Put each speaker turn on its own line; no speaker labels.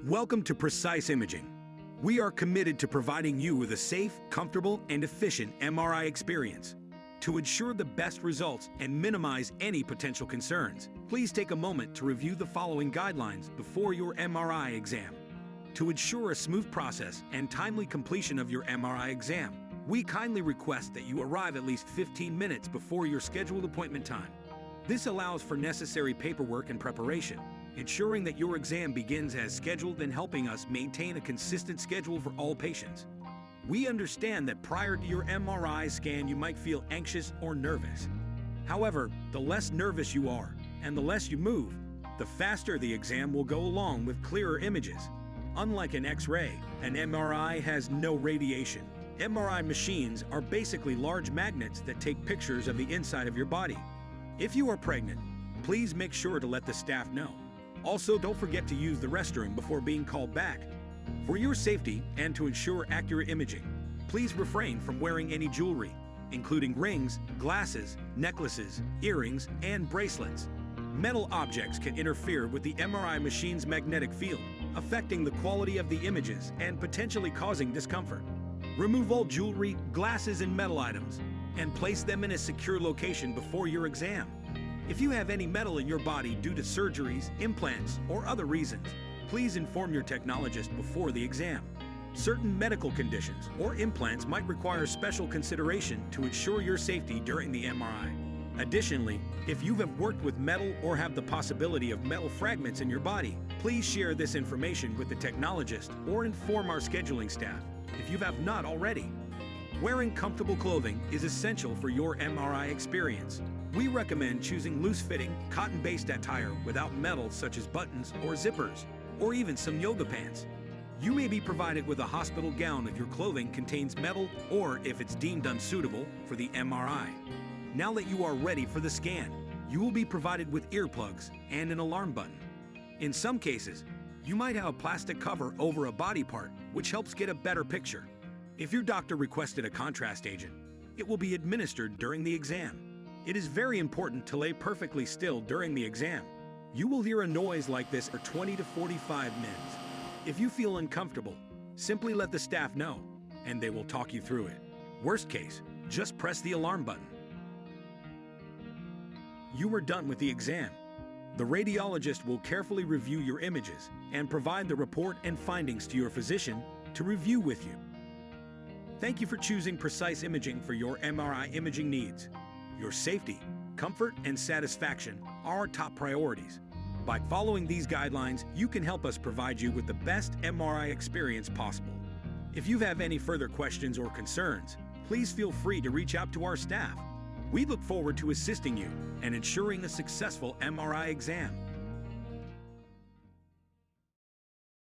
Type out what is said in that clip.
Welcome to Precise Imaging. We are committed to providing you with a safe, comfortable, and efficient MRI experience. To ensure the best results and minimize any potential concerns, please take a moment to review the following guidelines before your MRI exam. To ensure a smooth process and timely completion of your MRI exam, we kindly request that you arrive at least 15 minutes before your scheduled appointment time. This allows for necessary paperwork and preparation, ensuring that your exam begins as scheduled and helping us maintain a consistent schedule for all patients. We understand that prior to your MRI scan you might feel anxious or nervous. However, the less nervous you are and the less you move, the faster the exam will go along with clearer images. Unlike an X-ray, an MRI has no radiation. MRI machines are basically large magnets that take pictures of the inside of your body. If you are pregnant, please make sure to let the staff know. Also, don't forget to use the restroom before being called back. For your safety and to ensure accurate imaging, please refrain from wearing any jewelry, including rings, glasses, necklaces, earrings, and bracelets. Metal objects can interfere with the MRI machine's magnetic field, affecting the quality of the images and potentially causing discomfort. Remove all jewelry, glasses, and metal items, and place them in a secure location before your exam. If you have any metal in your body due to surgeries, implants, or other reasons, please inform your technologist before the exam. Certain medical conditions or implants might require special consideration to ensure your safety during the MRI. Additionally, if you have worked with metal or have the possibility of metal fragments in your body, please share this information with the technologist or inform our scheduling staff if you have not already. Wearing comfortable clothing is essential for your MRI experience. We recommend choosing loose-fitting, cotton-based attire without metal such as buttons or zippers, or even some yoga pants. You may be provided with a hospital gown if your clothing contains metal or if it's deemed unsuitable for the MRI. Now that you are ready for the scan, you will be provided with earplugs and an alarm button. In some cases, you might have a plastic cover over a body part, which helps get a better picture. If your doctor requested a contrast agent, it will be administered during the exam. It is very important to lay perfectly still during the exam. You will hear a noise like this for 20 to 45 minutes. If you feel uncomfortable, simply let the staff know, and they will talk you through it. Worst case, just press the alarm button. You are done with the exam. The radiologist will carefully review your images and provide the report and findings to your physician to review with you. Thank you for choosing Precise Imaging for your MRI imaging needs. Your safety, comfort, and satisfaction are our top priorities. By following these guidelines, you can help us provide you with the best MRI experience possible. If you have any further questions or concerns, please feel free to reach out to our staff. We look forward to assisting you and ensuring a successful MRI exam.